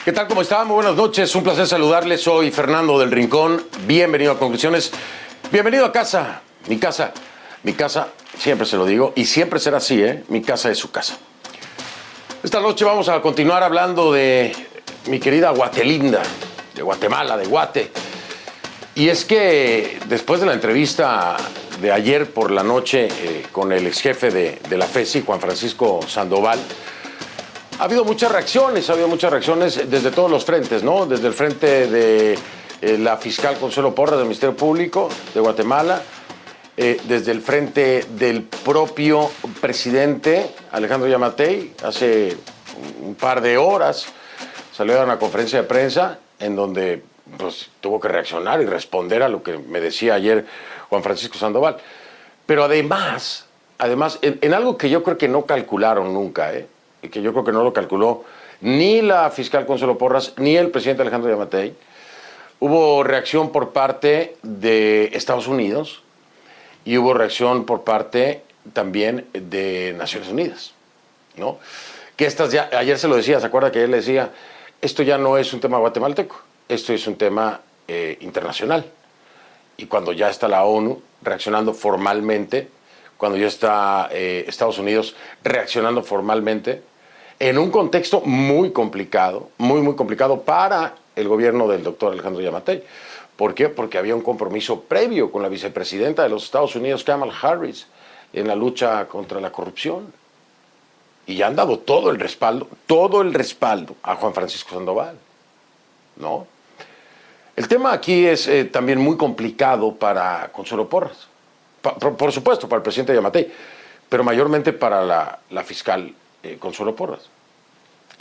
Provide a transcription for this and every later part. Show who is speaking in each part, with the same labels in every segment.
Speaker 1: ¿Qué tal? ¿Cómo están? Muy buenas noches. Un placer saludarles. Soy Fernando del Rincón. Bienvenido a Conclusiones. Bienvenido a casa. Mi casa. Mi casa, siempre se lo digo, y siempre será así, ¿eh? Mi casa es su casa. Esta noche vamos a continuar hablando de mi querida Guatelinda, de Guatemala, de Guate. Y es que después de la entrevista de ayer por la noche con el ex jefe de la FESI, Juan Francisco Sandoval, ha habido muchas reacciones desde todos los frentes, ¿no? Desde el frente de la fiscal Consuelo Porras del Ministerio Público de Guatemala, desde el frente del propio presidente Alejandro Yamatei. Hace un par de horas salió a una conferencia de prensa en donde pues, tuvo que reaccionar y responder a lo que me decía ayer Juan Francisco Sandoval. Pero además en algo que yo creo que no calcularon nunca, y que yo creo que no lo calculó ni la fiscal Consuelo Porras ni el presidente Alejandro Yamatei, hubo reacción por parte de Estados Unidos y hubo reacción por parte también de Naciones Unidas, ¿no? Que estas ya, ayer se lo decía, ¿se acuerda que ayer le decía? Esto ya no es un tema guatemalteco, esto es un tema internacional. Y cuando ya está la ONU reaccionando formalmente, cuando ya está Estados Unidos reaccionando formalmente, en un contexto muy complicado, muy complicado para el gobierno del doctor Alejandro Yamatei. ¿Por qué? Porque había un compromiso previo con la vicepresidenta de los Estados Unidos, Kamala Harris, en la lucha contra la corrupción. Y ya han dado todo el respaldo a Juan Francisco Sandoval, ¿no? El tema aquí es también muy complicado para Consuelo Porras. Por supuesto, para el presidente Yamatei, pero mayormente para la fiscal Consuelo Porras.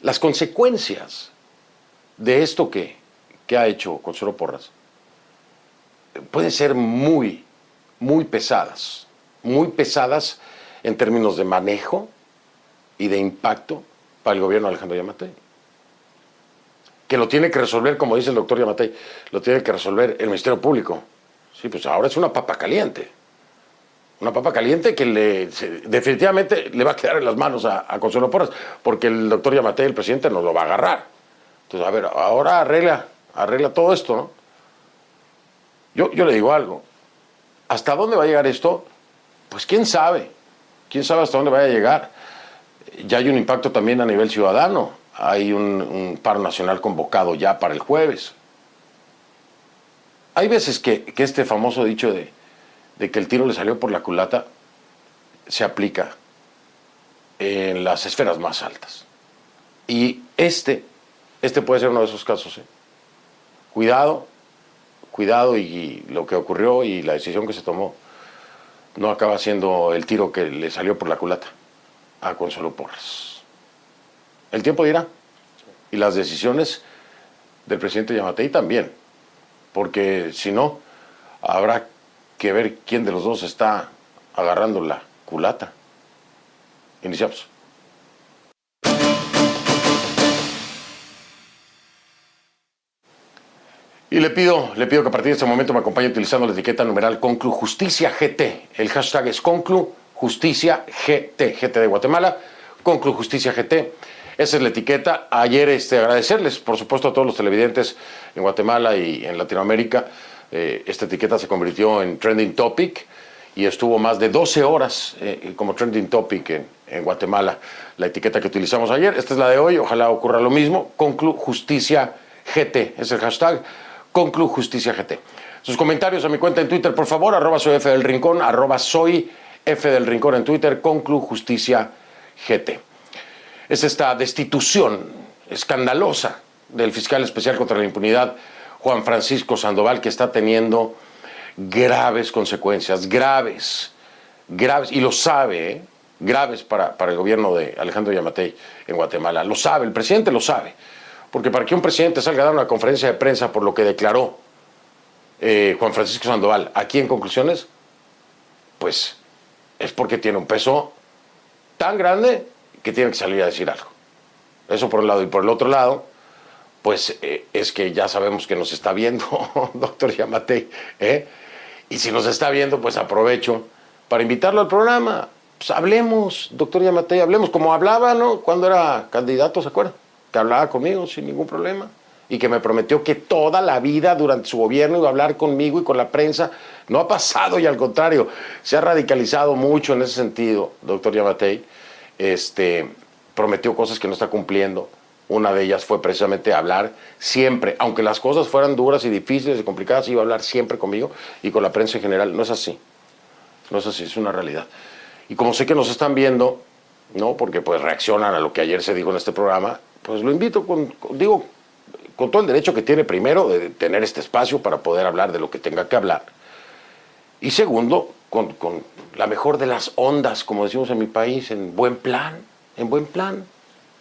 Speaker 1: Las consecuencias de esto que ha hecho Consuelo Porras pueden ser muy pesadas en términos de manejo y de impacto para el gobierno de Alejandro Yamatei. Que lo tiene que resolver, como dice el doctor Yamatei, lo tiene que resolver el Ministerio Público. Sí, pues ahora es una papa caliente. Una papa caliente que definitivamente le va a quedar en las manos a Consuelo Porras, porque el doctor Yamatei, el presidente, nos lo va a agarrar. Entonces, a ver, ahora arregla todo esto, ¿no? Yo le digo algo. ¿Hasta dónde va a llegar esto? Pues quién sabe. Quién sabe hasta dónde vaya a llegar. Ya hay un impacto también a nivel ciudadano. Hay un paro nacional convocado ya para el jueves. Hay veces que este famoso dicho de que el tiro le salió por la culata se aplica en las esferas más altas. Y este puede ser uno de esos casos. Cuidado, y lo que ocurrió y la decisión que se tomó no acaba siendo el tiro que le salió por la culata a Consuelo Porras. El tiempo dirá. Y las decisiones del presidente Yamatei también. Porque si no, habrá que ver quién de los dos está agarrando la culata. Iniciamos. Y le pido que a partir de este momento me acompañe utilizando la etiqueta numeral ConcluJusticiaGT. El hashtag es ConcluJusticiaGT, GT de Guatemala, ConcluJusticiaGT. Esa es la etiqueta. Ayer agradecerles, por supuesto, a todos los televidentes en Guatemala y en Latinoamérica. Esta etiqueta se convirtió en trending topic y estuvo más de 12 horas como trending topic en Guatemala. La etiqueta que utilizamos ayer, esta es la de hoy, ojalá ocurra lo mismo. ConcluJusticiaGT es el hashtag. ConcluJusticiaGT. Sus comentarios a mi cuenta en Twitter, por favor, @soyfdelrincón, @soyfdelrincón en Twitter, ConcluJusticiaGT. Es esta destitución escandalosa del fiscal especial contra la impunidad, Juan Francisco Sandoval, que está teniendo graves consecuencias, graves, y lo sabe, graves para el gobierno de Alejandro Yamatei en Guatemala. Lo sabe, el presidente lo sabe. Porque para que un presidente salga a dar una conferencia de prensa por lo que declaró Juan Francisco Sandoval aquí en Conclusiones, pues es porque tiene un peso tan grande que tiene que salir a decir algo. Eso por un lado. Y por el otro lado, pues es que ya sabemos que nos está viendo, doctor Yamatei, y si nos está viendo, pues aprovecho para invitarlo al programa. Pues hablemos, doctor Yamatei, hablemos como hablaba, ¿no? Cuando era candidato, ¿se acuerdan? que hablaba conmigo sin ningún problema y que me prometió que toda la vida durante su gobierno iba a hablar conmigo y con la prensa. No ha pasado y al contrario, se ha radicalizado mucho en ese sentido, doctor Yamatei. Prometió cosas que no está cumpliendo. Una de ellas fue precisamente hablar siempre, aunque las cosas fueran duras y difíciles y complicadas, iba a hablar siempre conmigo y con la prensa en general. No es así. No es así, es una realidad. Y como sé que nos están viendo, ¿no? Porque pues reaccionan a lo que ayer se dijo en este programa, pues lo invito con todo el derecho que tiene, primero, de tener este espacio para poder hablar de lo que tenga que hablar. Y segundo, con la mejor de las ondas, como decimos en mi país, en buen plan, en buen plan.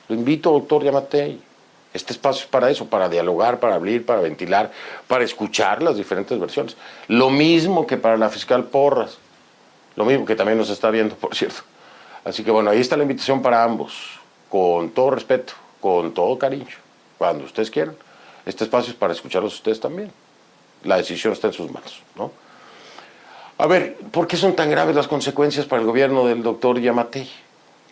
Speaker 1: Lo invito, doctor Yamatei. Este espacio es para eso, para dialogar, para abrir, para ventilar, para escuchar las diferentes versiones. Lo mismo que para la fiscal Porras. Lo mismo que también nos está viendo, por cierto. Así que bueno, ahí está la invitación para ambos. Con todo respeto, con todo cariño. Cuando ustedes quieran. Este espacio es para escucharlos ustedes también. La decisión está en sus manos, ¿no? A ver, ¿por qué son tan graves las consecuencias para el gobierno del doctor Yamatei?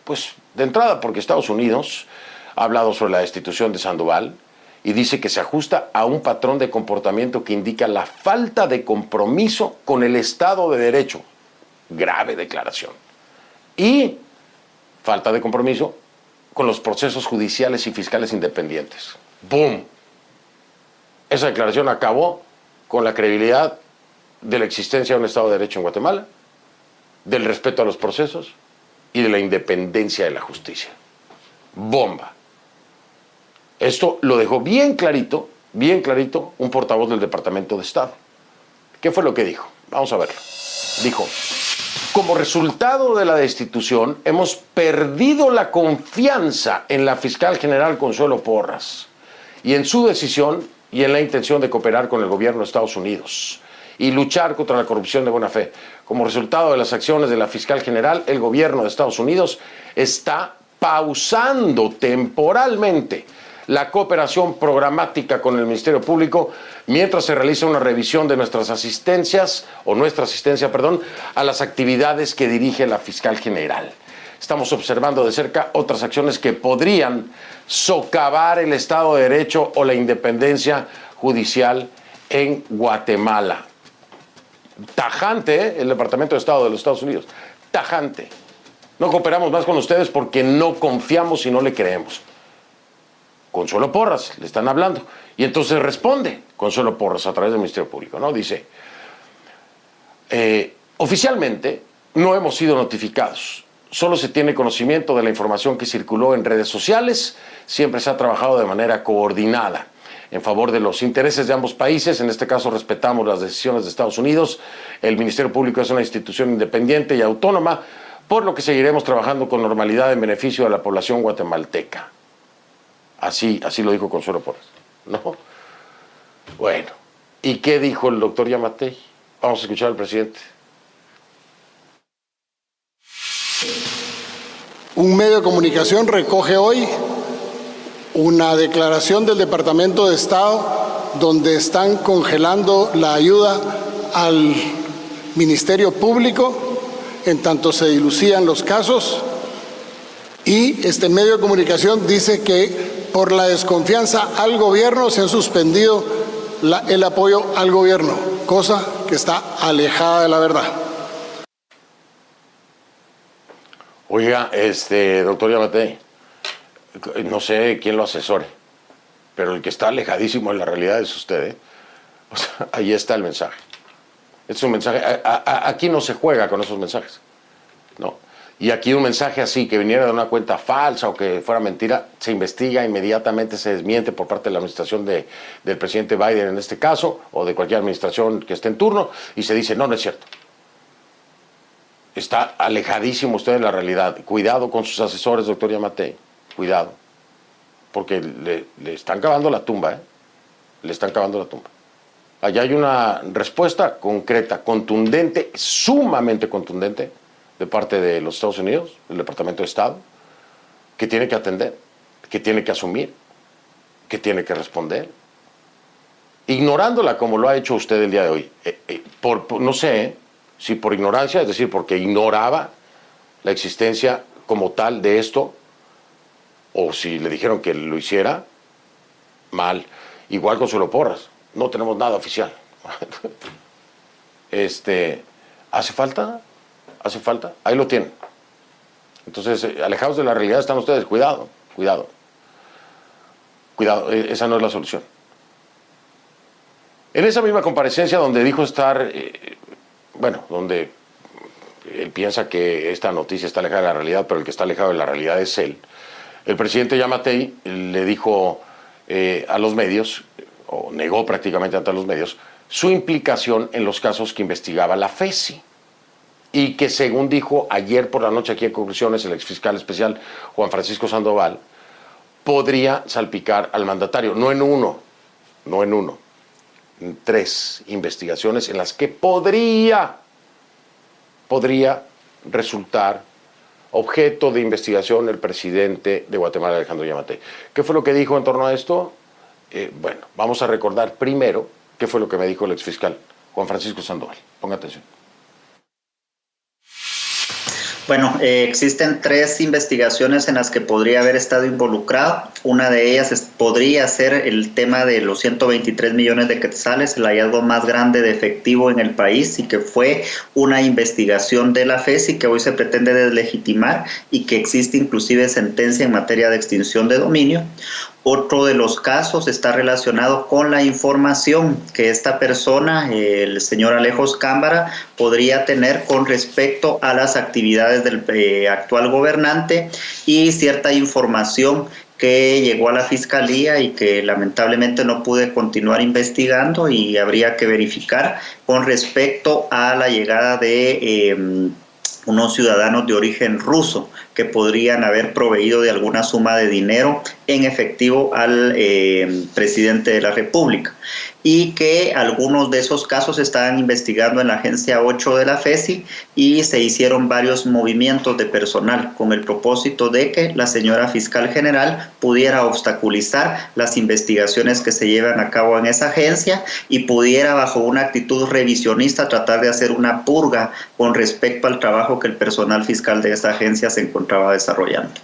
Speaker 1: Pues de entrada porque Estados Unidos ha hablado sobre la destitución de Sandoval y dice que se ajusta a un patrón de comportamiento que indica la falta de compromiso con el Estado de Derecho. Grave declaración. Y falta de compromiso con los procesos judiciales y fiscales independientes. ¡Boom! Esa declaración acabó con la credibilidad de la existencia de un Estado de Derecho en Guatemala, del respeto a los procesos y de la independencia de la justicia. Bomba. Esto lo dejó bien clarito, un portavoz del Departamento de Estado. ¿Qué fue lo que dijo? Vamos a verlo. Dijo: como resultado de la destitución, hemos perdido la confianza en la fiscal general Consuelo Porras y en su decisión y en la intención de cooperar con el gobierno de Estados Unidos y luchar contra la corrupción de buena fe. Como resultado de las acciones de la fiscal general, el gobierno de Estados Unidos está pausando temporalmente la cooperación programática con el Ministerio Público mientras se realiza una revisión de nuestra asistencia, a las actividades que dirige la fiscal general. Estamos observando de cerca otras acciones que podrían socavar el Estado de Derecho o la independencia judicial en Guatemala. Tajante, el Departamento de Estado de los Estados Unidos. Tajante. No cooperamos más con ustedes porque no confiamos y no le creemos. Consuelo Porras, le están hablando. Y entonces responde Consuelo Porras a través del Ministerio Público, ¿no? Dice: oficialmente no hemos sido notificados. Solo se tiene conocimiento de la información que circuló en redes sociales. Siempre se ha trabajado de manera coordinada en favor de los intereses de ambos países. En este caso respetamos las decisiones de Estados Unidos. El Ministerio Público es una institución independiente y autónoma, por lo que seguiremos trabajando con normalidad en beneficio de la población guatemalteca. Así lo dijo Consuelo Porras, ¿no? Bueno, ¿y qué dijo el doctor Yamatei? Vamos a escuchar al presidente.
Speaker 2: Un medio de comunicación recoge hoy una declaración del Departamento de Estado donde están congelando la ayuda al Ministerio Público en tanto se dilucían los casos, y este medio de comunicación dice que por la desconfianza al gobierno se ha suspendido el apoyo al gobierno, cosa que está alejada de la verdad.
Speaker 1: Oiga, doctor Yamatei, no sé quién lo asesore, pero el que está alejadísimo de la realidad es usted, ¿eh? O sea, ahí está el mensaje. Es un mensaje, aquí no se juega con esos mensajes, ¿no? Y aquí un mensaje así, que viniera de una cuenta falsa o que fuera mentira, se investiga, inmediatamente se desmiente por parte de la administración del presidente Biden en este caso, o de cualquier administración que esté en turno, y se dice: no, no es cierto. Está alejadísimo usted de la realidad. Cuidado con sus asesores, doctor Yamatei. Cuidado. Porque le están cavando la tumba, ¿eh? Le están cavando la tumba. Allá hay una respuesta concreta, contundente, sumamente contundente, de parte de los Estados Unidos, del Departamento de Estado, que tiene que atender, que tiene que asumir, que tiene que responder. Ignorándola como lo ha hecho usted el día de hoy. No sé si por ignorancia, es decir, porque ignoraba la existencia como tal de esto, o si le dijeron que lo hiciera, mal. Igual Consuelo Porras, no tenemos nada oficial. ¿Hace falta? ¿Hace falta? Ahí lo tienen. Entonces, alejados de la realidad están ustedes. Cuidado, cuidado. Cuidado, esa no es la solución. En esa misma comparecencia donde dijo estar, donde él piensa que esta noticia está alejada de la realidad, pero el que está alejado de la realidad es él, el presidente Giammattei le dijo a los medios, o negó prácticamente ante los medios, su implicación en los casos que investigaba la FESI. Y que según dijo ayer por la noche aquí en Conclusiones el exfiscal especial Juan Francisco Sandoval, podría salpicar al mandatario, no en uno, en 3 investigaciones en las que podría resultar objeto de investigación el presidente de Guatemala, Alejandro Giammattei. ¿Qué fue lo que dijo en torno a esto? Vamos a recordar primero qué fue lo que me dijo el exfiscal Juan Francisco Sandoval. Ponga atención.
Speaker 3: Bueno, existen 3 investigaciones en las que podría haber estado involucrado. Una de ellas podría ser el tema de los 123 millones de quetzales, el hallazgo más grande de efectivo en el país, y que fue una investigación de la FESI que hoy se pretende deslegitimar y que existe inclusive sentencia en materia de extinción de dominio. Otro de los casos está relacionado con la información que esta persona, el señor Alejos Cámbara, podría tener con respecto a las actividades del actual gobernante y cierta información que llegó a la fiscalía y que lamentablemente no pude continuar investigando, y habría que verificar con respecto a la llegada de unos ciudadanos de origen ruso que podrían haber proveído de alguna suma de dinero en efectivo al presidente de la República, y que algunos de esos casos se estaban investigando en la agencia 8 de la FESI, y se hicieron varios movimientos de personal con el propósito de que la señora fiscal general pudiera obstaculizar las investigaciones que se llevan a cabo en esa agencia y pudiera, bajo una actitud revisionista, tratar de hacer una purga con respecto al trabajo que el personal fiscal de esa agencia se encontraba desarrollando.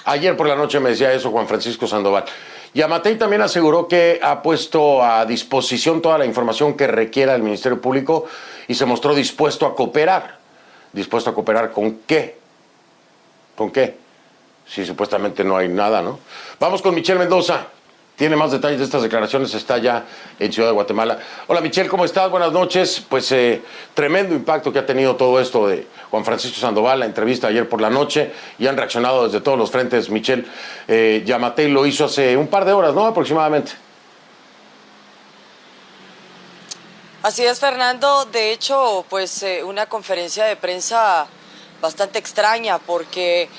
Speaker 1: Ayer por la noche me decía eso Juan Francisco Sandoval. Giammattei también aseguró que ha puesto a disposición toda la información que requiera el Ministerio Público y se mostró dispuesto a cooperar. ¿Dispuesto a cooperar con qué? ¿Con qué? Si supuestamente no hay nada, ¿no? Vamos con Michelle Mendoza. Tiene más detalles de estas declaraciones, está ya en Ciudad de Guatemala. Hola Michelle, ¿cómo estás? Buenas noches. Pues tremendo impacto que ha tenido todo esto de Juan Francisco Sandoval, la entrevista ayer por la noche, y han reaccionado desde todos los frentes. Michelle, Giammattei lo hizo hace un par de horas, ¿no? Aproximadamente.
Speaker 4: Así es, Fernando. De hecho, pues una conferencia de prensa bastante extraña, porque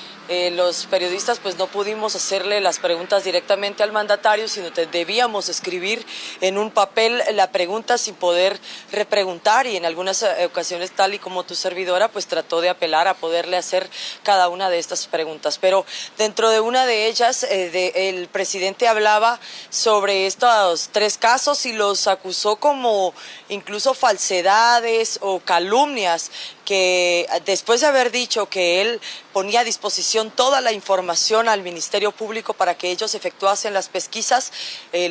Speaker 4: los periodistas pues no pudimos hacerle las preguntas directamente al mandatario, sino que debíamos escribir en un papel la pregunta sin poder repreguntar, y en algunas ocasiones, tal y como tu servidora, pues trató de apelar a poderle hacer cada una de estas preguntas. Pero dentro de una de ellas, el presidente hablaba sobre estos 3 casos y los acusó como incluso falsedades o calumnias, que después de haber dicho que él ponía a disposición toda la información al Ministerio Público para que ellos efectuasen las pesquisas,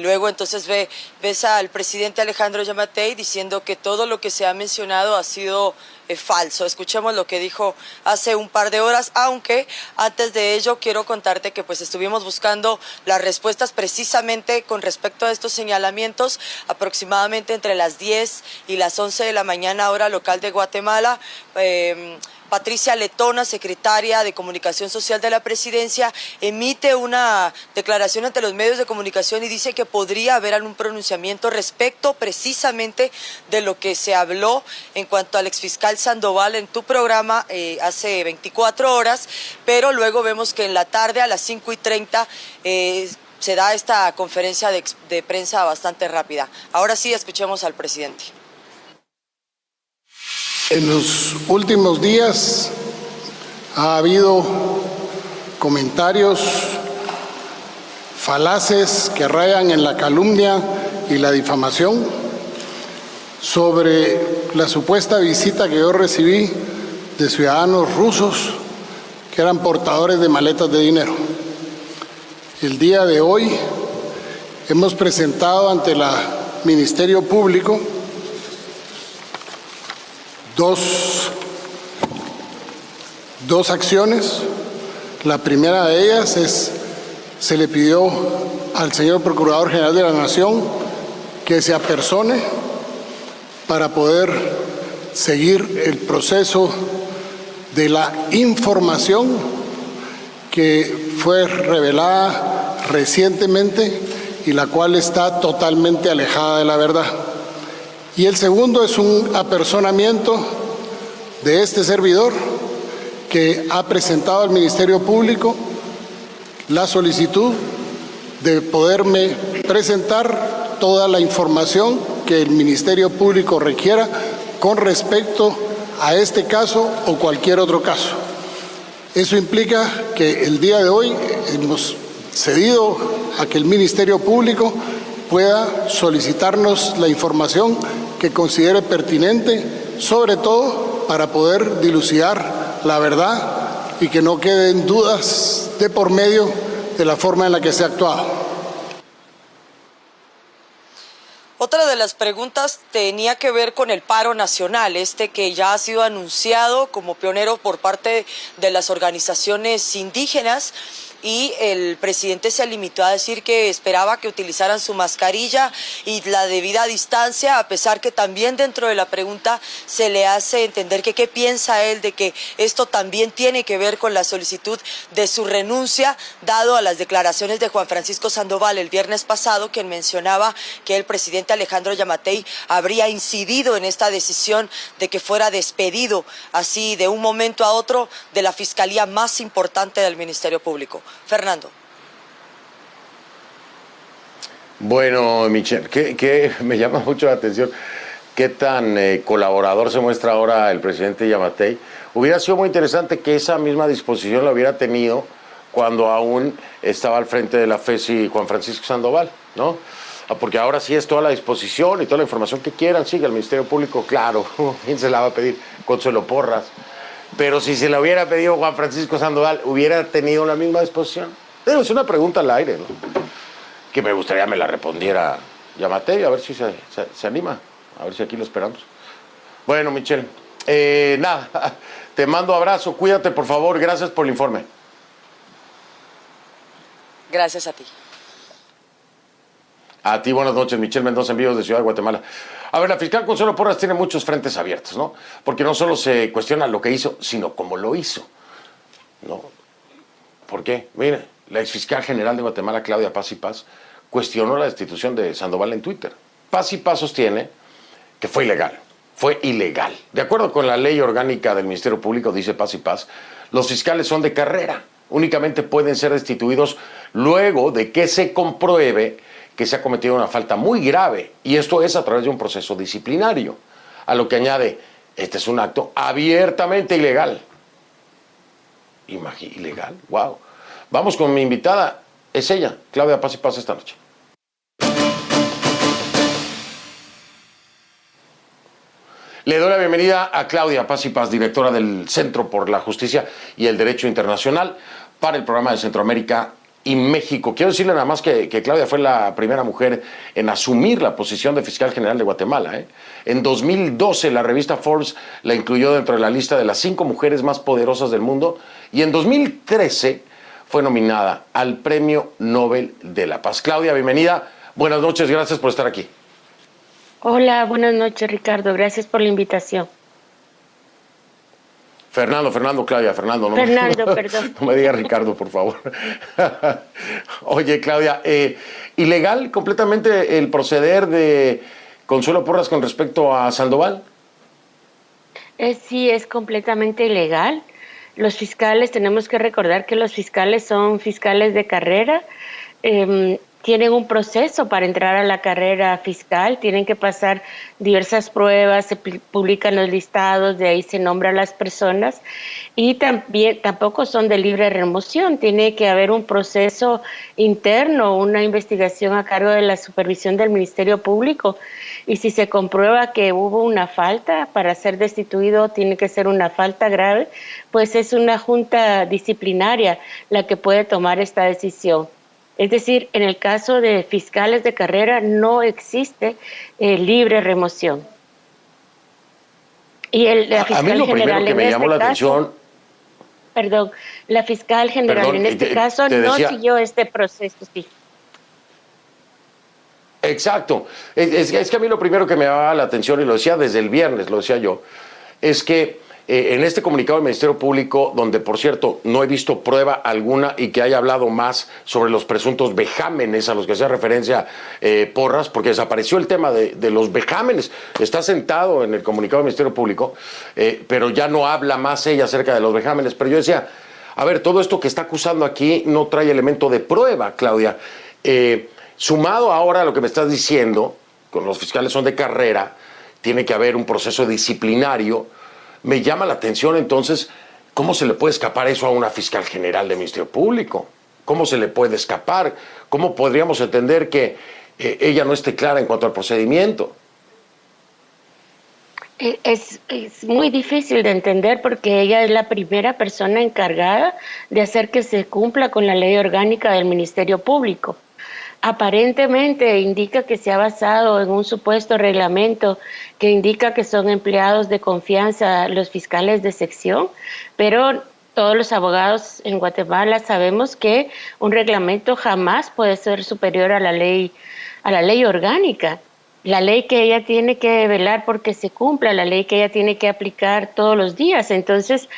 Speaker 4: luego entonces ves al presidente Alejandro Giammattei diciendo que todo lo que se ha mencionado ha sido falso. Escuchemos lo que dijo hace un par de horas, aunque antes de ello quiero contarte que pues estuvimos buscando las respuestas precisamente con respecto a estos señalamientos aproximadamente entre las 10 y las 11 de la mañana, hora local de Guatemala. Patricia Letona, secretaria de Comunicación Social de la Presidencia, emite una declaración ante los medios de comunicación y dice que podría haber algún pronunciamiento respecto precisamente de lo que se habló en cuanto al exfiscal Sandoval en tu programa hace 24 horas, pero luego vemos que en la tarde a las 5:30 se da esta conferencia de prensa bastante rápida. Ahora sí, escuchemos al presidente.
Speaker 2: En los últimos días ha habido comentarios falaces que rayan en la calumnia y la difamación sobre la supuesta visita que yo recibí de ciudadanos rusos que eran portadores de maletas de dinero. El día de hoy hemos presentado ante el Ministerio Público dos acciones. La primera de ellas es, se le pidió al señor Procurador General de la Nación que se apersone para poder seguir el proceso de la información que fue revelada recientemente y la cual está totalmente alejada de la verdad. Y el segundo es un apersonamiento de este servidor que ha presentado al Ministerio Público la solicitud de poderme presentar toda la información que el Ministerio Público requiera con respecto a este caso o cualquier otro caso. Eso implica que el día de hoy hemos cedido a que el Ministerio Público pueda solicitarnos la información que considere pertinente, sobre todo para poder dilucidar la verdad y que no queden dudas de por medio de la forma en la que se ha actuado.
Speaker 4: Otra de las preguntas tenía que ver con el paro nacional, que ya ha sido anunciado como pionero por parte de las organizaciones indígenas. Y el presidente se limitó a decir que esperaba que utilizaran su mascarilla y la debida distancia, a pesar que también dentro de la pregunta se le hace entender que qué piensa él de que esto también tiene que ver con la solicitud de su renuncia, dado a las declaraciones de Juan Francisco Sandoval el viernes pasado, quien mencionaba que el presidente Alejandro Yamatei habría incidido en esta decisión de que fuera despedido así de un momento a otro de la fiscalía más importante del Ministerio Público. Fernando.
Speaker 1: Bueno, Michelle, que me llama mucho la atención qué tan colaborador se muestra ahora el presidente Yamatei. Hubiera sido muy interesante que esa misma disposición la hubiera tenido cuando aún estaba al frente de la FESI Juan Francisco Sandoval, ¿no? Porque ahora sí es toda la disposición y toda la información que quieran, sigue al Ministerio Público, claro, ¿quién se la va a pedir? Consuelo Porras. Pero si se la hubiera pedido Juan Francisco Sandoval, ¿hubiera tenido la misma disposición? Es una pregunta al aire, ¿no? Que me gustaría me la respondiera Yamatei, a ver si se anima, a ver si aquí lo esperamos. Bueno, Michelle, nada, te mando abrazo, cuídate por favor, gracias por el informe.
Speaker 4: Gracias a ti.
Speaker 1: A ti, buenas noches, Michelle Mendoza, en vivo de Ciudad de Guatemala. A ver, la fiscal Consuelo Porras tiene muchos frentes abiertos, ¿no? Porque no solo se cuestiona lo que hizo, sino cómo lo hizo, ¿no? ¿Por qué? Mire, la exfiscal general de Guatemala, Claudia Paz y Paz, cuestionó la destitución de Sandoval en Twitter. Paz y Paz sostiene que fue ilegal, fue ilegal. De acuerdo con la ley orgánica del Ministerio Público, dice Paz y Paz, los fiscales son de carrera, únicamente pueden ser destituidos luego de que se compruebe que se ha cometido una falta muy grave, y esto es a través de un proceso disciplinario. A lo que añade, este es un acto abiertamente ilegal. ¿Ilegal? ¡Wow! Vamos con mi invitada, es ella, Claudia Paz y Paz, esta noche. Le doy la bienvenida a Claudia Paz y Paz, directora del Centro por la Justicia y el Derecho Internacional para el programa de Centroamérica y México. Quiero decirle nada más que Claudia fue la primera mujer en asumir la posición de fiscal general de Guatemala. En 2012 la revista Forbes la incluyó dentro de la lista de las 5 mujeres más poderosas del mundo y en 2013 fue nominada al Premio Nobel de la Paz. Claudia, bienvenida. Buenas noches, gracias por estar aquí.
Speaker 5: Hola, buenas noches, Ricardo. Gracias por la invitación.
Speaker 1: Fernando, Claudia, Fernando. No
Speaker 5: Perdón.
Speaker 1: No me diga Ricardo, por favor. Oye, Claudia, ¿ilegal completamente el proceder de Consuelo Porras con respecto a Sandoval?
Speaker 5: Sí, es completamente ilegal. Los fiscales, tenemos que recordar que los fiscales son fiscales de carrera. tienen un proceso para entrar a la carrera fiscal, tienen que pasar diversas pruebas, se publican los listados, de ahí se nombran las personas y también tampoco son de libre remoción, tiene que haber un proceso interno, una investigación a cargo de la supervisión del Ministerio Público y si se comprueba que hubo una falta para ser destituido, tiene que ser una falta grave, pues es una junta disciplinaria la que puede tomar esta decisión. Es decir, en el caso de fiscales de carrera no existe libre remoción. Y la fiscal
Speaker 1: a mí lo
Speaker 5: general
Speaker 1: primero que me llamó la atención...
Speaker 5: Perdón, la fiscal general en este caso no siguió este proceso, sí.
Speaker 1: Exacto. Es que a mí lo primero que me llamaba la atención, y lo decía desde el viernes, lo decía yo, es que en este comunicado del Ministerio Público, donde por cierto no he visto prueba alguna y que haya hablado más sobre los presuntos vejámenes a los que hacía referencia Porras, porque desapareció el tema de los vejámenes, está sentado en el comunicado del Ministerio Público, pero ya no habla más ella acerca de los vejámenes. Pero yo decía, a ver, todo esto que está acusando aquí no trae elemento de prueba, Claudia. Sumado ahora a lo que me estás diciendo, con los fiscales son de carrera, tiene que haber un proceso disciplinario. Me llama la atención entonces, ¿cómo se le puede escapar eso a una fiscal general del Ministerio Público? ¿Cómo se le puede escapar? ¿Cómo podríamos entender que ella no esté clara en cuanto al procedimiento?
Speaker 5: Es muy difícil de entender porque ella es la primera persona encargada de hacer que se cumpla con la ley orgánica del Ministerio Público. Aparentemente indica que se ha basado en un supuesto reglamento que indica que son empleados de confianza los fiscales de sección, pero todos los abogados en Guatemala sabemos que un reglamento jamás puede ser superior a la ley orgánica. La ley que ella tiene que velar porque se cumpla, la ley que ella tiene que aplicar todos los días. Entonces,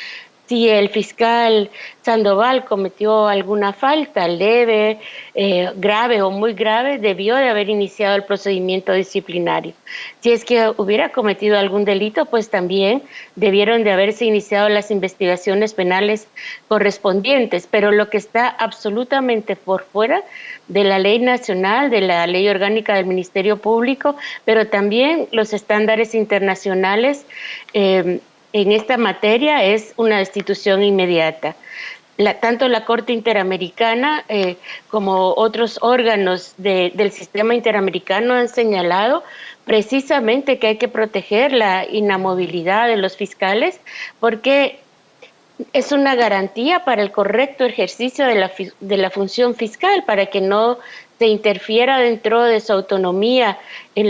Speaker 5: si el fiscal Sandoval cometió alguna falta leve, grave o muy grave, debió de haber iniciado el procedimiento disciplinario. Si es que hubiera cometido algún delito, pues también debieron de haberse iniciado las investigaciones penales correspondientes. Pero lo que está absolutamente por fuera de la ley nacional, de la ley orgánica del Ministerio Público, pero también los estándares internacionales, en esta materia es una destitución inmediata. Tanto la Corte Interamericana como otros órganos del sistema interamericano han señalado precisamente que hay que proteger la inamovilidad de los fiscales porque es una garantía para el correcto ejercicio de la función fiscal, para que no se interfiera dentro de su autonomía en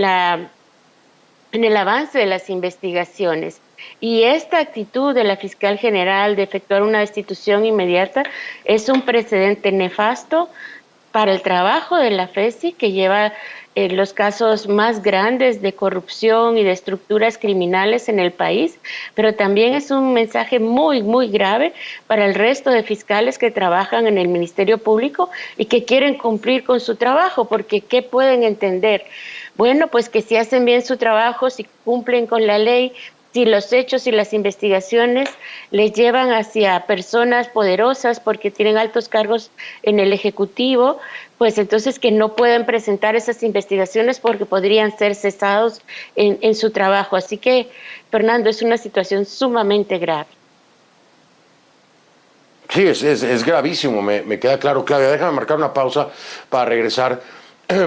Speaker 5: el avance de las investigaciones. Y esta actitud de la fiscal general de efectuar una destitución inmediata es un precedente nefasto para el trabajo de la FESI, que lleva los casos más grandes de corrupción y de estructuras criminales en el país, pero también es un mensaje muy, muy grave para el resto de fiscales que trabajan en el Ministerio Público y que quieren cumplir con su trabajo, porque ¿qué pueden entender? Bueno, pues que si hacen bien su trabajo, si cumplen con la ley, si los hechos y las investigaciones les llevan hacia personas poderosas porque tienen altos cargos en el Ejecutivo, pues entonces que no pueden presentar esas investigaciones porque podrían ser cesados en su trabajo. Así que, Fernando, es una situación sumamente grave.
Speaker 1: Sí, es gravísimo, me queda claro. Claudia, déjame marcar una pausa para regresar,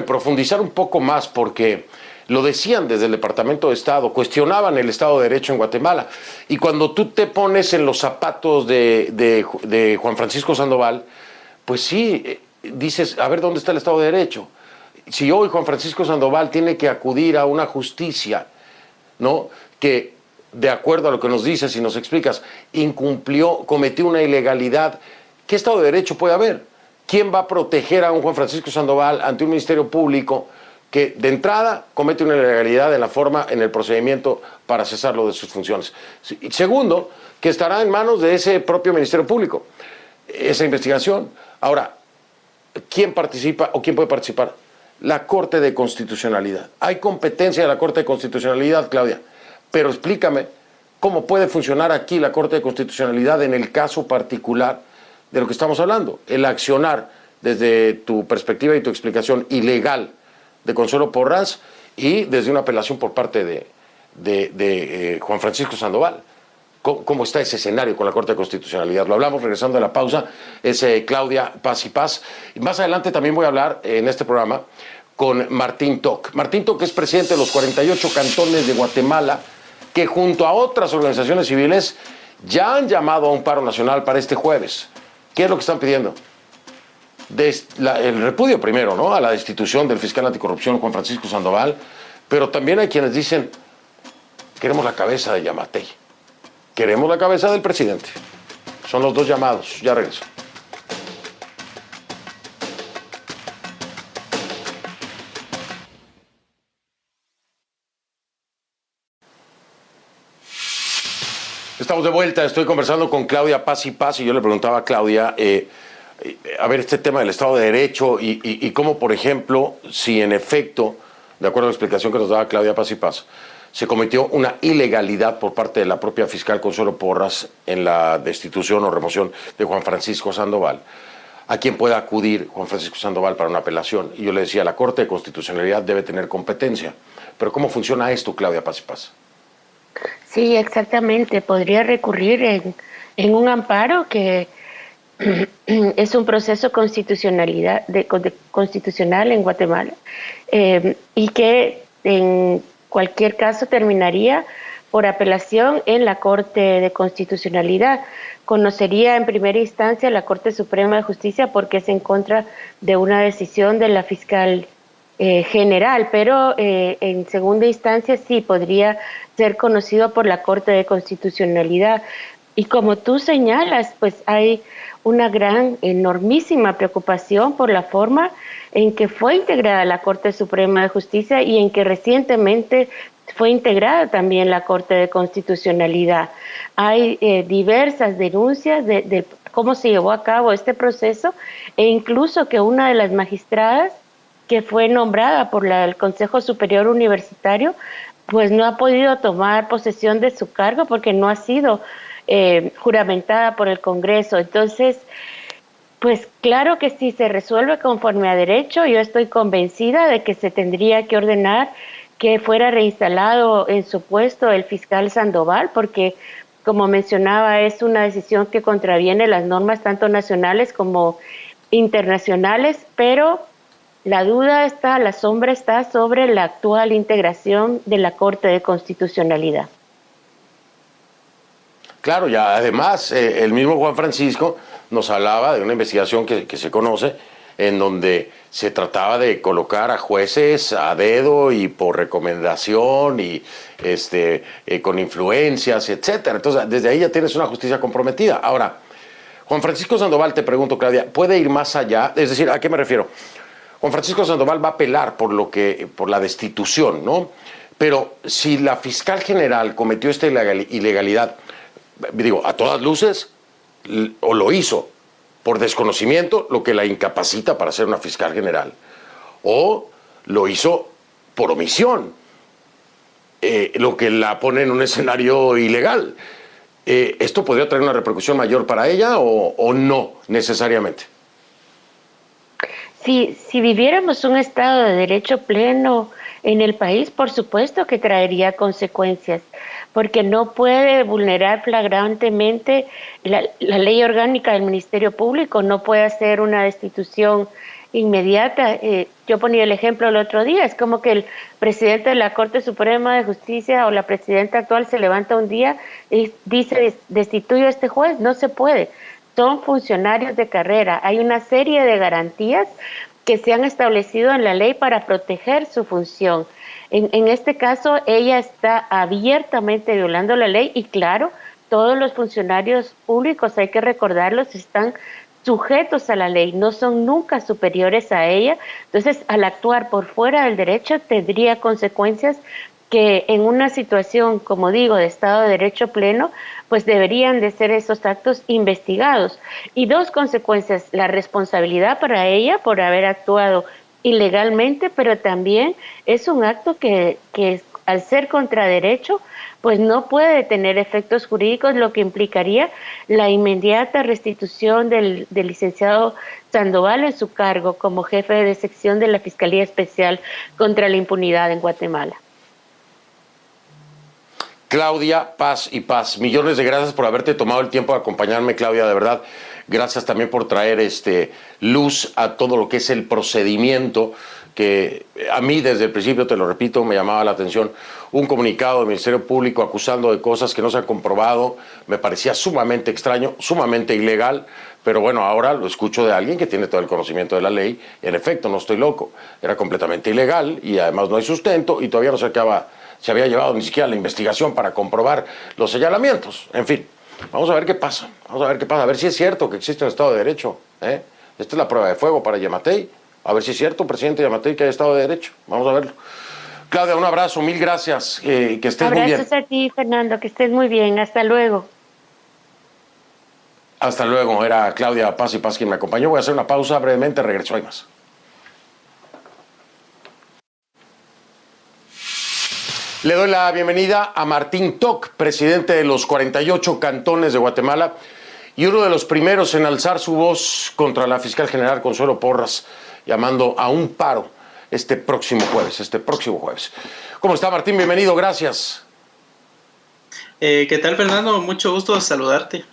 Speaker 1: profundizar un poco más, porque lo decían desde el Departamento de Estado, cuestionaban el Estado de Derecho en Guatemala. Y cuando tú te pones en los zapatos de Juan Francisco Sandoval, pues sí, dices, a ver, ¿dónde está el Estado de Derecho? Si hoy Juan Francisco Sandoval tiene que acudir a una justicia, ¿no?, que, de acuerdo a lo que nos dices y nos explicas, cometió una ilegalidad, ¿qué Estado de Derecho puede haber? ¿Quién va a proteger a un Juan Francisco Sandoval ante un Ministerio Público que de entrada comete una ilegalidad en el procedimiento para cesarlo de sus funciones? Y segundo, que estará en manos de ese propio Ministerio Público, esa investigación. Ahora, ¿quién participa o quién puede participar? La Corte de Constitucionalidad. Hay competencia de la Corte de Constitucionalidad, Claudia, pero explícame cómo puede funcionar aquí la Corte de Constitucionalidad en el caso particular de lo que estamos hablando, el accionar desde tu perspectiva y tu explicación, ilegal de Consuelo Porras y desde una apelación por parte de Juan Francisco Sandoval. ¿Cómo está ese escenario con la Corte de Constitucionalidad? Lo hablamos regresando de la pausa, es Claudia Paz y Paz. Y más adelante también voy a hablar en este programa con Martín Toc. Martín Toc es presidente de los 48 cantones de Guatemala, que junto a otras organizaciones civiles ya han llamado a un paro nacional para este jueves. ¿Qué es lo que están pidiendo? El repudio primero, ¿no?, a la destitución del fiscal anticorrupción Juan Francisco Sandoval, pero también hay quienes dicen, queremos la cabeza de Yamatei, queremos la cabeza del presidente. Son los dos llamados. Ya regreso. Estamos de vuelta, estoy conversando con Claudia Paz y Paz y yo le preguntaba a Claudia, a ver, este tema del Estado de Derecho y cómo, por ejemplo, si en efecto, de acuerdo a la explicación que nos daba Claudia Paz y Paz, se cometió una ilegalidad por parte de la propia fiscal Consuelo Porras en la destitución o remoción de Juan Francisco Sandoval, a quien pueda acudir Juan Francisco Sandoval para una apelación. Y yo le decía, la Corte de Constitucionalidad debe tener competencia. Pero ¿cómo funciona esto, Claudia Paz y Paz?
Speaker 5: Sí, exactamente. Podría recurrir en un amparo que es un proceso constitucional en Guatemala y que en cualquier caso terminaría por apelación en la Corte de Constitucionalidad. Conocería en primera instancia la Corte Suprema de Justicia porque es en contra de una decisión de la fiscal general, pero en segunda instancia sí podría ser conocido por la Corte de Constitucionalidad. Y como tú señalas, pues hay una gran, enormísima preocupación por la forma en que fue integrada la Corte Suprema de Justicia y en que recientemente fue integrada también la Corte de Constitucionalidad. Hay diversas denuncias de cómo se llevó a cabo este proceso e incluso que una de las magistradas que fue nombrada por el Consejo Superior Universitario, pues no ha podido tomar posesión de su cargo porque no ha sido juramentada por el Congreso. Entonces, pues claro que si se resuelve conforme a derecho, yo estoy convencida de que se tendría que ordenar que fuera reinstalado en su puesto el fiscal Sandoval, porque como mencionaba, es una decisión que contraviene las normas tanto nacionales como internacionales, pero la duda está, la sombra está sobre la actual integración de la Corte de Constitucionalidad.
Speaker 1: Claro, ya además el mismo Juan Francisco nos hablaba de una investigación que se conoce en donde se trataba de colocar a jueces a dedo y por recomendación y con influencias, etcétera. Entonces, desde ahí ya tienes una justicia comprometida. Ahora, Juan Francisco Sandoval, te pregunto, Claudia, ¿puede ir más allá? Es decir, ¿a qué me refiero? Juan Francisco Sandoval va a apelar por la destitución, ¿no? Pero si la fiscal general cometió esta ilegalidad, digo, a todas luces, o lo hizo por desconocimiento, lo que la incapacita para ser una fiscal general, o lo hizo por omisión, lo que la pone en un escenario ilegal. ¿Esto podría traer una repercusión mayor para ella o no necesariamente?
Speaker 5: Si viviéramos un Estado de Derecho pleno en el país, por supuesto que traería consecuencias, porque no puede vulnerar flagrantemente la ley orgánica del Ministerio Público, no puede hacer una destitución inmediata. Yo ponía el ejemplo el otro día, es como que el presidente de la Corte Suprema de Justicia o la presidenta actual se levanta un día y dice destituyo a este juez, no se puede. Son funcionarios de carrera, hay una serie de garantías que se han establecido en la ley para proteger su función. En este caso, ella está abiertamente violando la ley y claro, todos los funcionarios públicos, hay que recordarlos, están sujetos a la ley, no son nunca superiores a ella. Entonces, al actuar por fuera del derecho, tendría consecuencias que en una situación, como digo, de Estado de Derecho pleno, pues deberían de ser esos actos investigados. Y dos consecuencias, la responsabilidad para ella por haber actuado ilegalmente, pero también es un acto que al ser contraderecho, pues no puede tener efectos jurídicos, lo que implicaría la inmediata restitución del licenciado Sandoval en su cargo como jefe de sección de la Fiscalía Especial contra la Impunidad en Guatemala.
Speaker 1: Claudia, paz y paz. Millones de gracias por haberte tomado el tiempo de acompañarme, Claudia, de verdad. Gracias también por traer luz a todo lo que es el procedimiento que a mí desde el principio, te lo repito, me llamaba la atención. Un comunicado del Ministerio Público acusando de cosas que no se han comprobado me parecía sumamente extraño, sumamente ilegal, pero bueno, ahora lo escucho de alguien que tiene todo el conocimiento de la ley. En efecto, no estoy loco, era completamente ilegal y además no hay sustento y todavía no se había llevado ni siquiera la investigación para comprobar los señalamientos. En fin, vamos a ver qué pasa, a ver si es cierto que existe un Estado de Derecho. Esta es la prueba de fuego para Yamatei. A ver si es cierto, presidente Yamatei, que hay Estado de Derecho. Vamos a verlo. Claudia, un abrazo, mil gracias, que estés muy bien.
Speaker 5: Abrazos a ti, Fernando, que estés muy bien. Hasta luego.
Speaker 1: Hasta luego, era Claudia Paz y Paz quien me acompañó. Voy a hacer una pausa brevemente, regreso, hay más. Le doy la bienvenida a Martín Toc, presidente de los 48 cantones de Guatemala y uno de los primeros en alzar su voz contra la fiscal general Consuelo Porras, llamando a un paro este próximo jueves. ¿Cómo está, Martín? Bienvenido, gracias.
Speaker 6: ¿Qué tal, Fernando? Mucho gusto saludarte.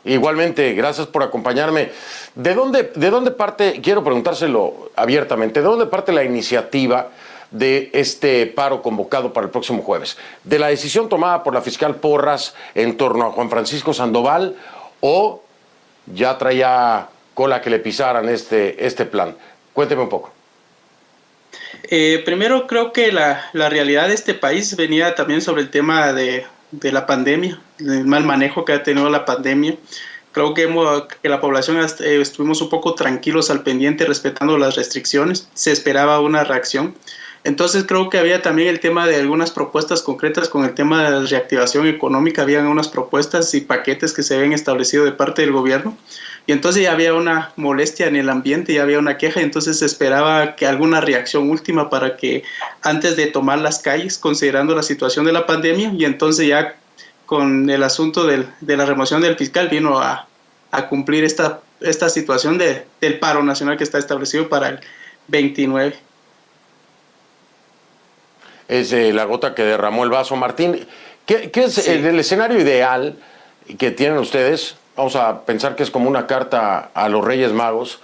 Speaker 1: Igualmente, gracias por acompañarme. ¿De dónde parte, quiero preguntárselo abiertamente, de dónde parte la iniciativa de este paro convocado para el próximo jueves? ¿De la decisión tomada por la fiscal Porras en torno a Juan Francisco Sandoval o ya traía cola que le pisaran este plan? Cuénteme un poco.
Speaker 6: Primero, creo que la realidad de este país venía también sobre el tema de la pandemia, el mal manejo que ha tenido la pandemia. Creo que la población estuvimos un poco tranquilos al pendiente, respetando las restricciones. Se esperaba una reacción. Entonces creo que había también el tema de algunas propuestas concretas con el tema de la reactivación económica. Habían unas propuestas y paquetes que se habían establecido de parte del gobierno. Y entonces ya había una molestia en el ambiente, ya había una queja, y entonces se esperaba que alguna reacción última para que antes de tomar las calles, considerando la situación de la pandemia, y entonces ya con el asunto de la remoción del fiscal vino a cumplir esta situación del paro nacional que está establecido para el 29.
Speaker 1: Es la gota que derramó el vaso. Martín, ¿qué es el escenario ideal que tienen ustedes? Vamos a pensar que es como una carta a los Reyes Magos.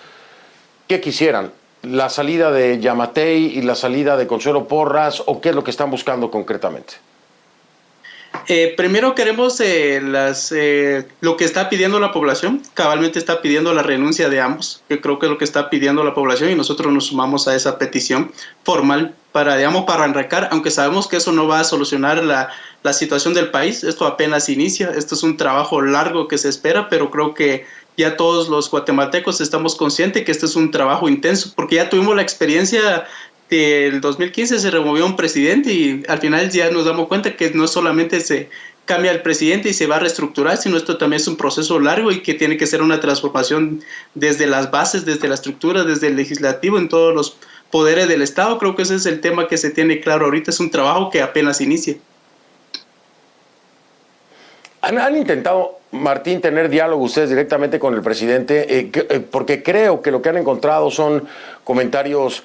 Speaker 1: ¿Qué quisieran? ¿La salida de Yamatei y la salida de Consuelo Porras? ¿O qué es lo que están buscando concretamente?
Speaker 6: Primero queremos lo que está pidiendo la población. Cabalmente está pidiendo la renuncia de ambos, que creo que es lo que está pidiendo la población, y nosotros nos sumamos a esa petición formal para arrancar, aunque sabemos que eso no va a solucionar la situación del país. Esto apenas inicia, esto es un trabajo largo que se espera, pero creo que ya todos los guatemaltecos estamos conscientes que este es un trabajo intenso, porque ya tuvimos la experiencia del 2015, se removió un presidente y al final ya nos damos cuenta que no solamente se cambia el presidente y se va a reestructurar, sino esto también es un proceso largo y que tiene que ser una transformación desde las bases, desde la estructura, desde el legislativo, en todos los poderes del Estado. Creo que ese es el tema que se tiene claro ahorita, es un trabajo que apenas inicia.
Speaker 1: ¿Han intentado, Martín, tener diálogo ustedes directamente con el presidente? Porque creo que lo que han encontrado son comentarios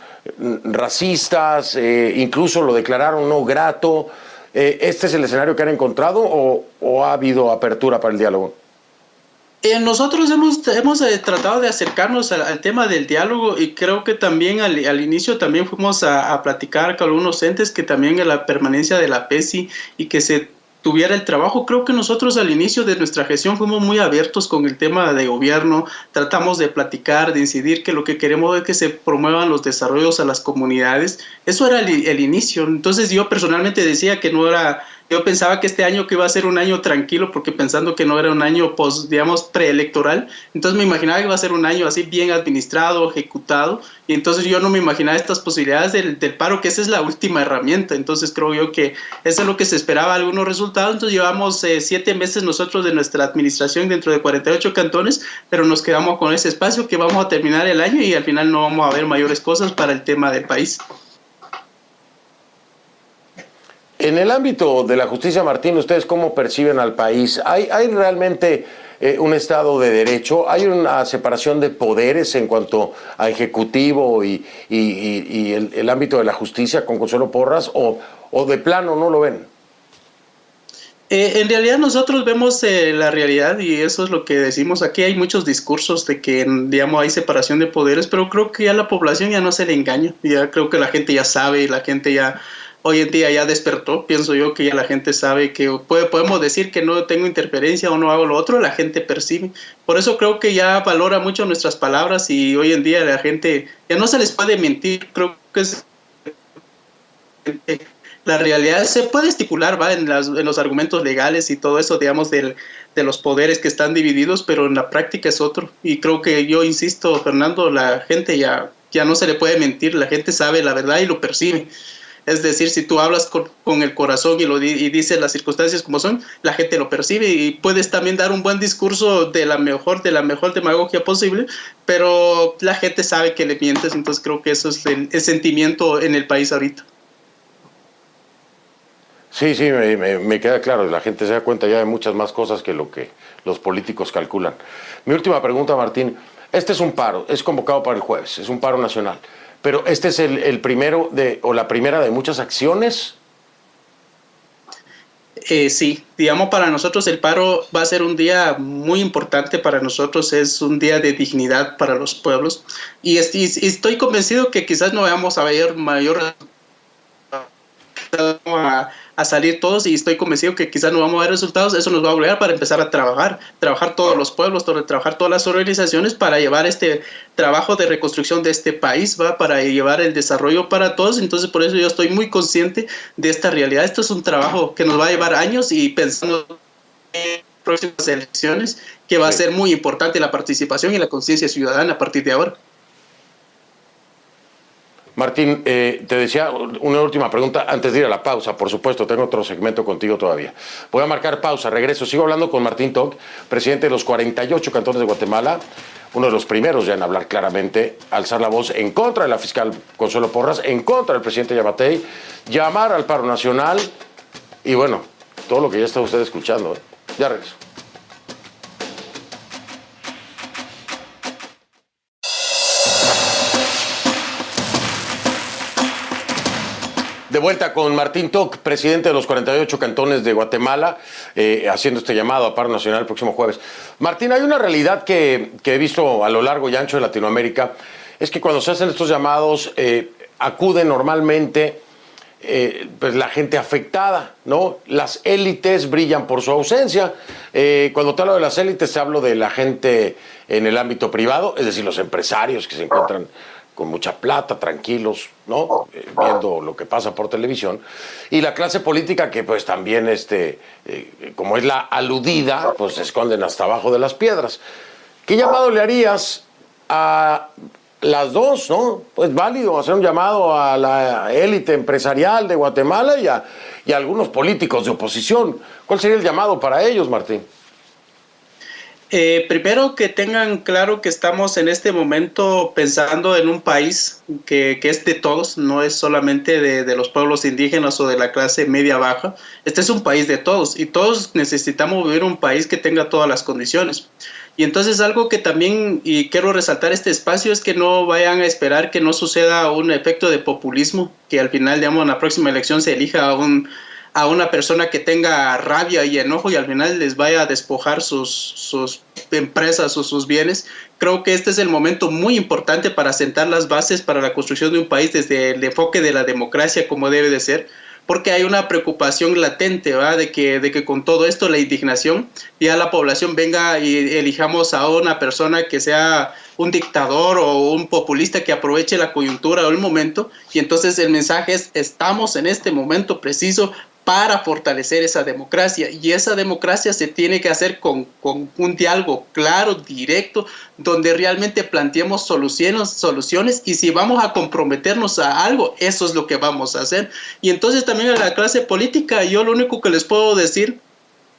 Speaker 1: racistas, incluso lo declararon no grato. ¿Este es el escenario que han encontrado o ha habido apertura para el diálogo?
Speaker 6: Nosotros hemos tratado de acercarnos al tema del diálogo, y creo que también al inicio también fuimos a platicar con algunos entes que también en la permanencia de la PESI y que se tuviera el trabajo. Creo que nosotros al inicio de nuestra gestión fuimos muy abiertos con el tema de gobierno, tratamos de platicar, de incidir que lo que queremos es que se promuevan los desarrollos a las comunidades. Eso era el inicio. Entonces yo personalmente decía que no era... Yo pensaba que este año que iba a ser un año tranquilo, porque pensando que no era un año, preelectoral, entonces me imaginaba que iba a ser un año así bien administrado, ejecutado, y entonces yo no me imaginaba estas posibilidades del paro, que esa es la última herramienta. Entonces creo yo que eso es lo que se esperaba, algunos resultados. Entonces llevamos 7 meses nosotros de nuestra administración dentro de 48 cantones, pero nos quedamos con ese espacio que vamos a terminar el año y al final no vamos a ver mayores cosas para el tema del país.
Speaker 1: En el ámbito de la justicia, Martín, ¿ustedes cómo perciben al país? ¿Hay realmente un Estado de Derecho? ¿Hay una separación de poderes en cuanto a Ejecutivo y el ámbito de la justicia con Consuelo Porras? ¿O de plano no lo ven?
Speaker 6: En realidad nosotros vemos la realidad y eso es lo que decimos. Aquí hay muchos discursos de que, digamos, hay separación de poderes, pero creo que ya la población ya no se le engaña. Ya creo que la gente ya sabe, la gente ya hoy en día ya despertó. Pienso yo que ya la gente sabe que podemos decir que no tengo interferencia o no hago lo otro, la gente percibe. Por eso creo que ya valora mucho nuestras palabras y hoy en día la gente ya no se les puede mentir. Creo que es la realidad se puede estipular, ¿va? En los argumentos legales y todo eso, digamos, de los poderes que están divididos, pero en la práctica es otro. Y creo que yo insisto, Fernando, la gente ya no se le puede mentir, la gente sabe la verdad y lo percibe. Es decir, si tú hablas con el corazón y dices las circunstancias como son, la gente lo percibe y puedes también dar un buen discurso de la mejor demagogia posible, pero la gente sabe que le mientes, entonces creo que eso es el sentimiento en el país ahorita.
Speaker 1: Sí, me queda claro. La gente se da cuenta ya de muchas más cosas que lo que los políticos calculan. Mi última pregunta, Martín. Este es un paro, es convocado para el jueves, es un paro nacional. Pero este es el primero o la primera de muchas acciones.
Speaker 6: Sí, digamos, para nosotros el paro va a ser un día muy importante para nosotros, es un día de dignidad para los pueblos. Y estoy convencido que quizás no vamos a ver mayor a salir todos y estoy convencido que quizás no vamos a ver resultados. Eso nos va a obligar para empezar a trabajar todos los pueblos, trabajar todas las organizaciones para llevar este trabajo de reconstrucción de este país, ¿va? Para llevar el desarrollo para todos. Entonces por eso yo estoy muy consciente de esta realidad. Esto es un trabajo que nos va a llevar años y pensando en próximas elecciones que va a ser muy importante la participación y la conciencia ciudadana a partir de ahora.
Speaker 1: Martín, te decía una última pregunta antes de ir a la pausa. Por supuesto, tengo otro segmento contigo todavía. Voy a marcar pausa, regreso. Sigo hablando con Martín Toc, presidente de los 48 cantones de Guatemala, uno de los primeros ya en hablar claramente, alzar la voz en contra de la fiscal Consuelo Porras, en contra del presidente Yamatei, llamar al paro nacional y bueno, todo lo que ya está usted escuchando. Ya regreso. De vuelta con Martín Toc, presidente de los 48 cantones de Guatemala, haciendo este llamado a paro nacional el próximo jueves. Martín, hay una realidad que he visto a lo largo y ancho de Latinoamérica, es que cuando se hacen estos llamados acude normalmente pues la gente afectada, ¿no? Las élites brillan por su ausencia. Cuando te hablo de las élites, te hablo de la gente en el ámbito privado, es decir, los empresarios que se encuentran con mucha plata, tranquilos, ¿no? Viendo lo que pasa por televisión. Y la clase política que pues también, como es la aludida, pues se esconden hasta abajo de las piedras. ¿Qué llamado le harías a las dos, no? Pues válido hacer un llamado a la élite empresarial de Guatemala y a algunos políticos de oposición. ¿Cuál sería el llamado para ellos, Martín?
Speaker 6: Primero que tengan claro que estamos en este momento pensando en un país que es de todos, no es solamente de los pueblos indígenas o de la clase media baja. Este es un país de todos y todos necesitamos vivir un país que tenga todas las condiciones. Y entonces algo que también, y quiero resaltar este espacio, es que no vayan a esperar que no suceda un efecto de populismo, que al final, digamos, en la próxima elección se elija a una persona que tenga rabia y enojo y al final les vaya a despojar sus empresas o sus bienes. Creo que este es el momento muy importante para sentar las bases para la construcción de un país desde el enfoque de la democracia como debe de ser, porque hay una preocupación latente, ¿verdad? De que con todo esto, la indignación, ya la población venga y elijamos a una persona que sea un dictador o un populista que aproveche la coyuntura o el momento, y entonces el mensaje es: estamos en este momento preciso para fortalecer esa democracia, y esa democracia se tiene que hacer con un diálogo claro, directo, donde realmente planteemos soluciones, y si vamos a comprometernos a algo, eso es lo que vamos a hacer. Y entonces también a la clase política, yo lo único que les puedo decir,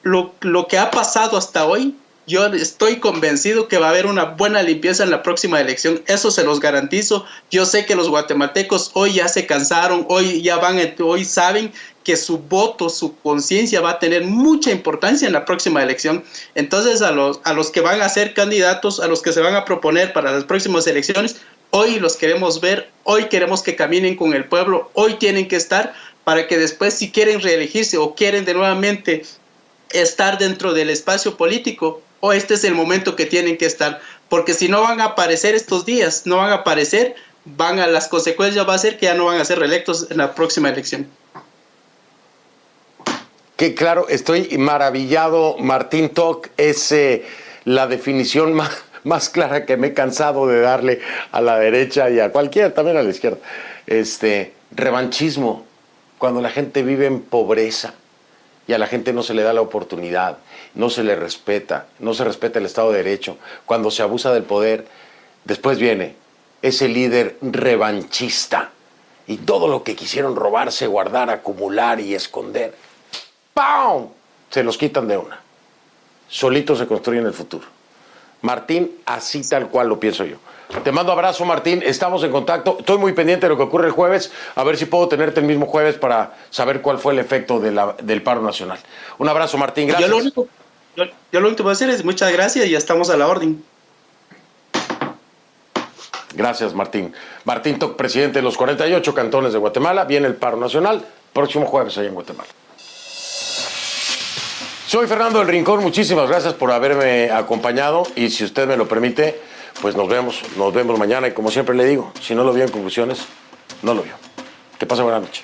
Speaker 6: lo que ha pasado hasta hoy yo estoy convencido que va a haber una buena limpieza en la próxima elección. Eso se los garantizo. Yo sé que los guatemaltecos hoy ya se cansaron, hoy saben que su voto, su conciencia va a tener mucha importancia en la próxima elección. Entonces, a los que van a ser candidatos, a los que se van a proponer para las próximas elecciones, hoy los queremos ver, hoy queremos que caminen con el pueblo, hoy tienen que estar para que después, si quieren reelegirse o quieren de nuevamente estar dentro del espacio político, o este es el momento que tienen que estar, porque si no van a aparecer estos días, no van a aparecer, las consecuencias va a ser que ya no van a ser reelectos en la próxima elección.
Speaker 1: Que claro, estoy maravillado. Martín Toc es la definición más clara que me he cansado de darle a la derecha y a cualquiera, también a la izquierda. Revanchismo, cuando la gente vive en pobreza y a la gente no se le da la oportunidad, no se le respeta, no se respeta el Estado de Derecho, cuando se abusa del poder, después viene ese líder revanchista y todo lo que quisieron robarse, guardar, acumular y esconder, ¡pam!, se los quitan de una. Solitos se construyen el futuro. Martín, así tal cual lo pienso yo. Te mando abrazo, Martín, estamos en contacto. Estoy muy pendiente de lo que ocurre el jueves, a ver si puedo tenerte el mismo jueves para saber cuál fue el efecto del paro nacional. Un abrazo, Martín, gracias.
Speaker 6: Yo lo único que voy a hacer es muchas gracias y ya estamos a la orden.
Speaker 1: Gracias, Martín. Martín Toc, presidente de los 48 cantones de Guatemala. Viene el paro nacional, próximo jueves allá en Guatemala. Soy Fernando del Rincón, muchísimas gracias por haberme acompañado y si usted me lo permite, pues nos vemos mañana y como siempre le digo, si no lo vio en conclusiones, no lo vio. Que pase buena noche.